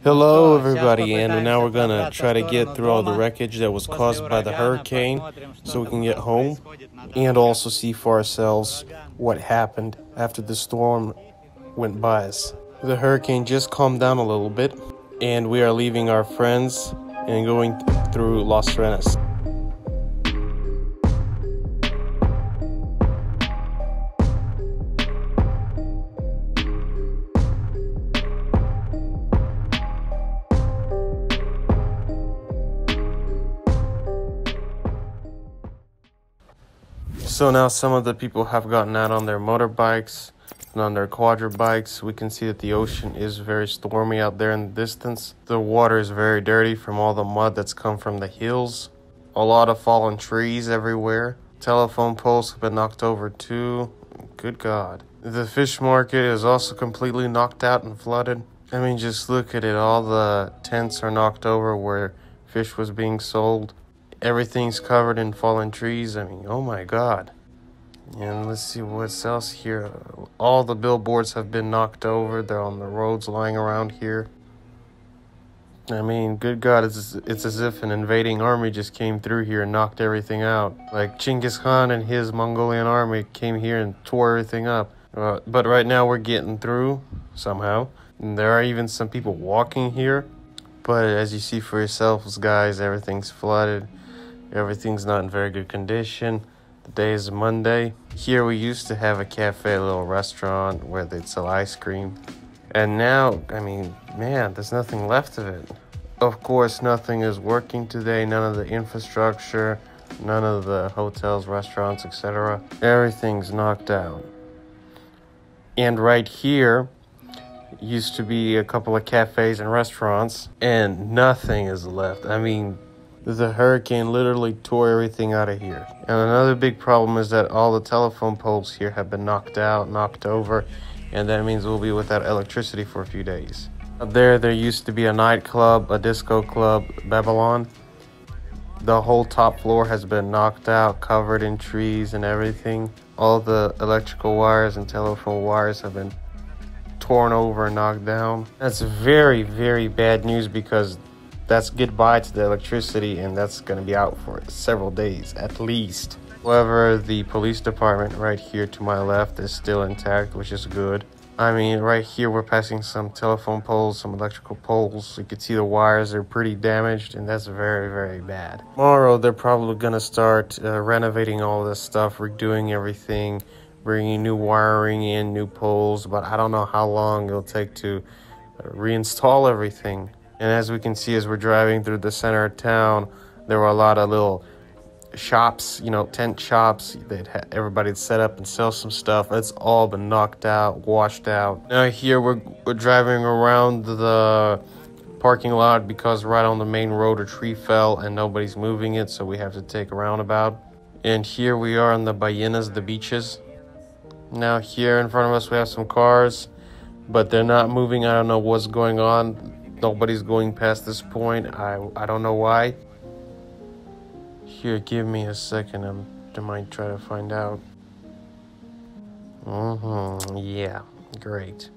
Hello everybody, and now we're gonna try to get through all the wreckage that was caused by the hurricane so we can get home and also see for ourselves what happened after the storm went by us. The hurricane just calmed down a little bit and we are leaving our friends and going through Las Terrenas. So now some of the people have gotten out on their motorbikes and on their quadra bikes. We can see that the ocean is very stormy out there in the distance. The water is very dirty from all the mud that's come from the hills. A lot of fallen trees everywhere. Telephone poles have been knocked over too. Good God. The fish market is also completely knocked out and flooded. I mean, just look at it. All the tents are knocked over where fish was being sold. Everything's covered in fallen trees. I mean, oh my God. And let's see what's else here. All the billboards have been knocked over. They're on the roads lying around here. I mean, good God, it's as if an invading army just came through here and knocked everything out. Like Genghis Khan and his Mongolian army came here and tore everything up. But right now we're getting through somehow. And there are even some people walking here. But as you see for yourselves, guys, everything's flooded. Everything's not in very good condition. The day is Monday. Here we used to have a cafe, a little restaurant where they'd sell ice cream. And now, I mean, man, there's nothing left of it. Of course, nothing is working today. None of the infrastructure, none of the hotels, restaurants, etc. Everything's knocked out. And right here used to be a couple of cafes and restaurants, and nothing is left. I mean, the hurricane literally tore everything out of here. And another big problem is that all the telephone poles here have been knocked out, knocked over, and that means we'll be without electricity for a few days. Up there used to be a nightclub, a disco club, Babylon. The whole top floor has been knocked out, covered in trees and everything. All the electrical wires and telephone wires have been torn over and knocked down. That's very, very bad news because that's goodbye to the electricity, and that's going to be out for several days at least. However, the police department right here to my left is still intact, which is good. I mean, right here we're passing some telephone poles, some electrical poles. You can see the wires are pretty damaged, and that's very, very bad. Tomorrow, they're probably going to start renovating all this stuff, redoing everything, bringing new wiring in, new poles, but I don't know how long it'll take to reinstall everything. And as we can see, as we're driving through the center of town, there were a lot of little shops, you know, tent shops. Everybody'd set up and sell some stuff. It's all been knocked out, washed out. Now here we're driving around the parking lot because right on the main road a tree fell and nobody's moving it, so we have to take a roundabout. And here we are on the ballenas, the beaches. Now here in front of us we have some cars, but they're not moving. I don't know what's going on. Nobody's going past this point. I don't know why. Here, give me a second. I might try to find out. Yeah, great.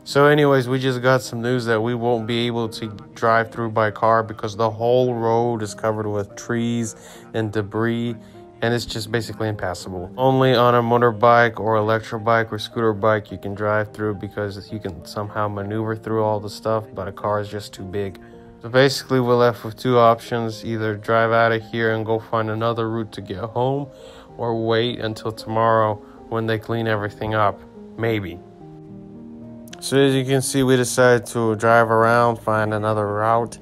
So anyways, we just got some news that we won't be able to drive through by car because the whole road is covered with trees and debris. And it's just basically impassable. Only on a motorbike or electric bike or scooter bike you can drive through because you can somehow maneuver through all the stuff, but a car is just too big. So basically we're left with two options: either drive out of here and go find another route to get home, or wait until tomorrow when they clean everything up. Maybe. So as you can see, we decided to drive around, find another route.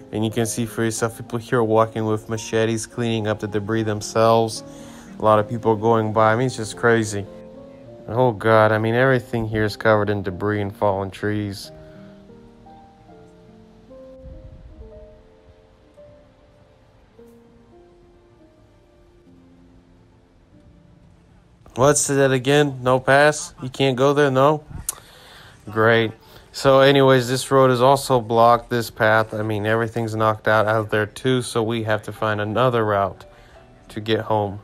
And you can see for yourself, people here walking with machetes, cleaning up the debris themselves. A lot of people going by. I mean, it's just crazy. Oh, God. I mean, everything here is covered in debris and fallen trees. What's that again? No pass? You can't go there? No? Great. So anyways, this road is also blocked, this path. I mean, everything's knocked out there too, so we have to find another route to get home.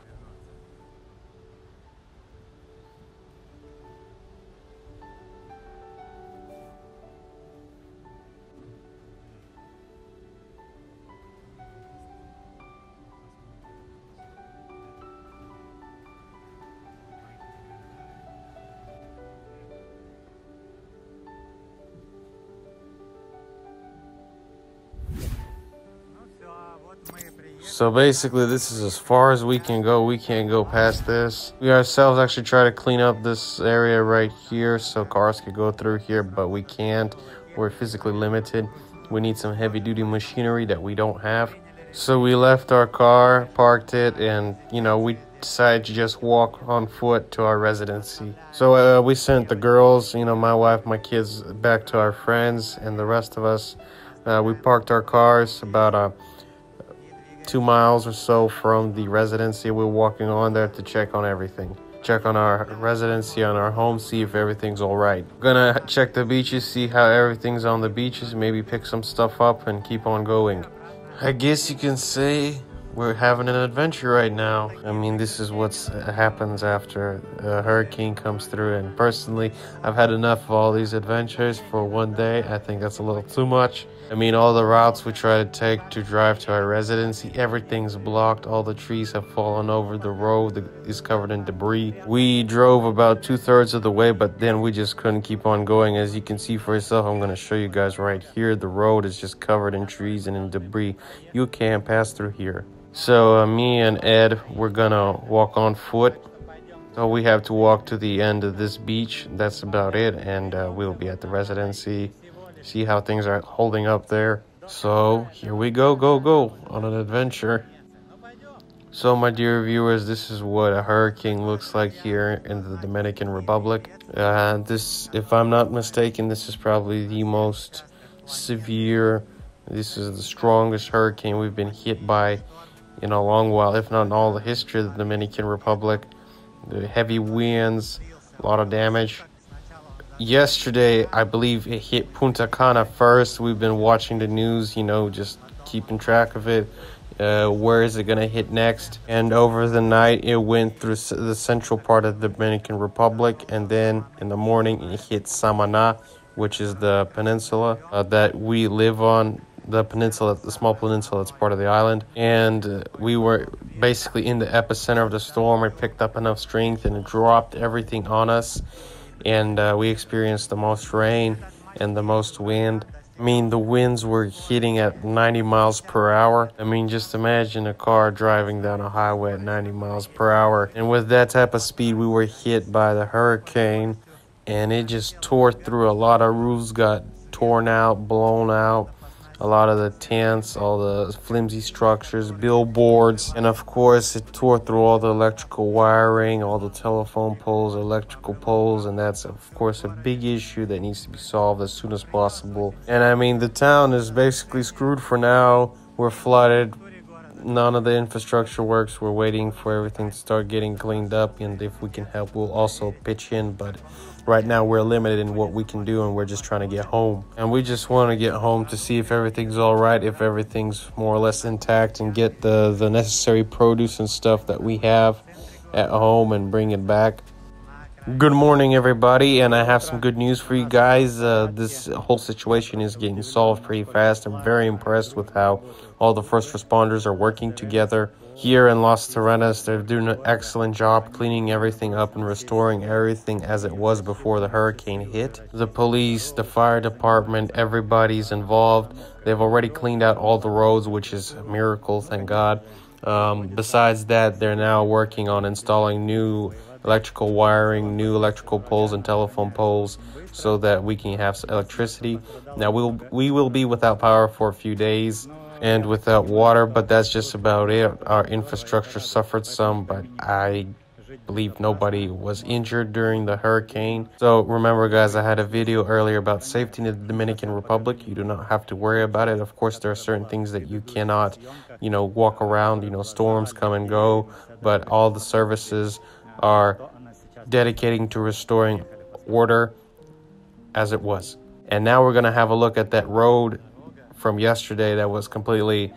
So basically, this is as far as we can go. We can't go past this. We ourselves actually try to clean up this area right here so cars could go through here, but we can't. We're physically limited. We need some heavy duty machinery that we don't have. So we left our car, parked it, and we decided to just walk on foot to our residency. So we sent the girls, my wife, my kids, back to our friends, and the rest of us, we parked our cars about 2 miles or so from the residency. We're walking on there to check on everything. Check on our residency, on our home, see if everything's all right. Gonna check the beaches, see how everything's on the beaches, maybe pick some stuff up and keep on going. I guess you can say we're having an adventure right now. I mean, this is what happens after a hurricane comes through, and personally, I've had enough of all these adventures for one day. I think that's a little too much. I mean, all the routes we try to take to drive to our residency, everything's blocked. All the trees have fallen over. The road is covered in debris. We drove about 2/3 of the way, but then we just couldn't keep on going. As you can see for yourself, I'm going to show you guys right here. The road is just covered in trees and in debris. You can't pass through here. So me and Ed, we're going to walk on foot. So we have to walk to the end of this beach. That's about it. And we'll be at the residency. See how things are holding up there. So here we go on an adventure. So my dear viewers, this is what a hurricane looks like here in the Dominican Republic. This, if I'm not mistaken, this is probably the most severe, this is the strongest hurricane we've been hit by in a long while, if not in all the history of the Dominican Republic. The heavy winds, a lot of damage. Yesterday, I believe it hit Punta Cana first. We've been watching the news, just keeping track of it. Where is it going to hit next? And over the night, it went through the central part of the Dominican Republic. And then in the morning, it hit Samana, which is the peninsula that we live on. The peninsula, the small peninsula that's part of the island. And we were basically in the epicenter of the storm. It picked up enough strength and it dropped everything on us. And we experienced the most rain and the most wind. I mean, the winds were hitting at 90 miles per hour. I mean, just imagine a car driving down a highway at 90 miles per hour. And with that type of speed, we were hit by the hurricane. And it just tore through. A lot of roofs got torn out, blown out. A lot of the tents, all the flimsy structures, billboards, and of course it tore through all the electrical wiring, all the telephone poles, electrical poles, and that's of course a big issue that needs to be solved as soon as possible. And I mean, the town is basically screwed for now. We're flooded. None of the infrastructure works. We're waiting for everything to start getting cleaned up, and if we can help, we'll also pitch in, but right now we're limited in what we can do, and we're just trying to get home. And we just want to get home to see if everything's all right, if everything's more or less intact, and get the necessary produce and stuff that we have at home and bring it back. Good morning, everybody, and I have some good news for you guys. This whole situation is getting solved pretty fast. I'm very impressed with how all the first responders are working together. Here in Las Terrenas, they're doing an excellent job cleaning everything up and restoring everything as it was before the hurricane hit. The police, the fire department, everybody's involved. They've already cleaned out all the roads, which is a miracle, thank God. Besides that, they're now working on installing new electrical wiring, new electrical poles and telephone poles so that we can have electricity. Now we will be without power for a few days and without water, but that's just about it. Our infrastructure suffered some, but I believe nobody was injured during the hurricane. So remember guys, I had a video earlier about safety in the Dominican Republic. You do not have to worry about it. Of course, there are certain things that you cannot, walk around. Storms come and go, but all the services are dedicating to restoring order as it was. And now we're going to have a look at that road from yesterday that was completely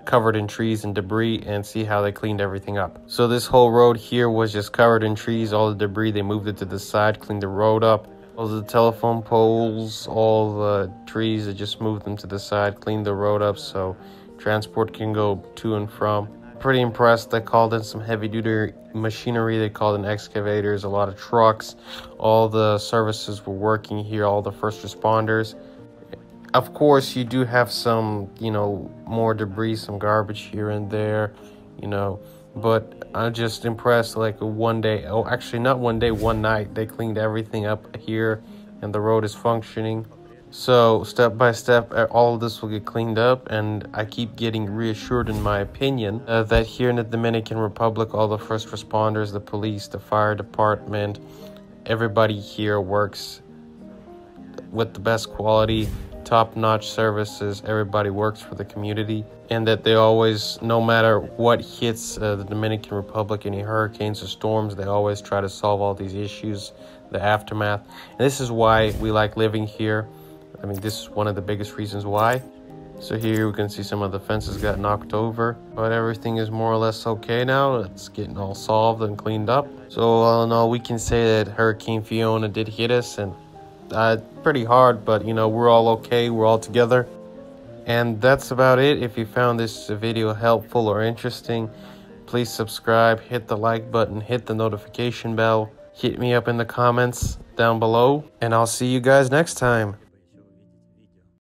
covered in trees and debris and see how they cleaned everything up. So this whole road here was just covered in trees, all the debris, they moved it to the side, cleaned the road up. All the telephone poles, all the trees, they just moved them to the side, cleaned the road up so transport can go to and from. Pretty impressed. They called in some heavy duty machinery. They called in excavators, a lot of trucks. All the services were working here, all the first responders. Of course, you do have some, more debris, some garbage here and there, but I'm just impressed. Like one day, oh, actually not one day, one night, they cleaned everything up here and the road is functioning. So step by step, all of this will get cleaned up, and I keep getting reassured in my opinion that here in the Dominican Republic, all the first responders, the police, the fire department, everybody here works with the best quality, top-notch services. Everybody works for the community, and that they always, no matter what hits the Dominican Republic, any hurricanes or storms, they always try to solve all these issues, the aftermath. And this is why we like living here. I mean, this is one of the biggest reasons why. So here we can see some of the fences got knocked over, but everything is more or less okay now. It's getting all solved and cleaned up. So all in all, we can say that Hurricane Fiona did hit us, and pretty hard, but we're all okay, we're all together. And that's about it. If you found this video helpful or interesting, please subscribe, hit the like button, hit the notification bell, hit me up in the comments down below, and I'll see you guys next time.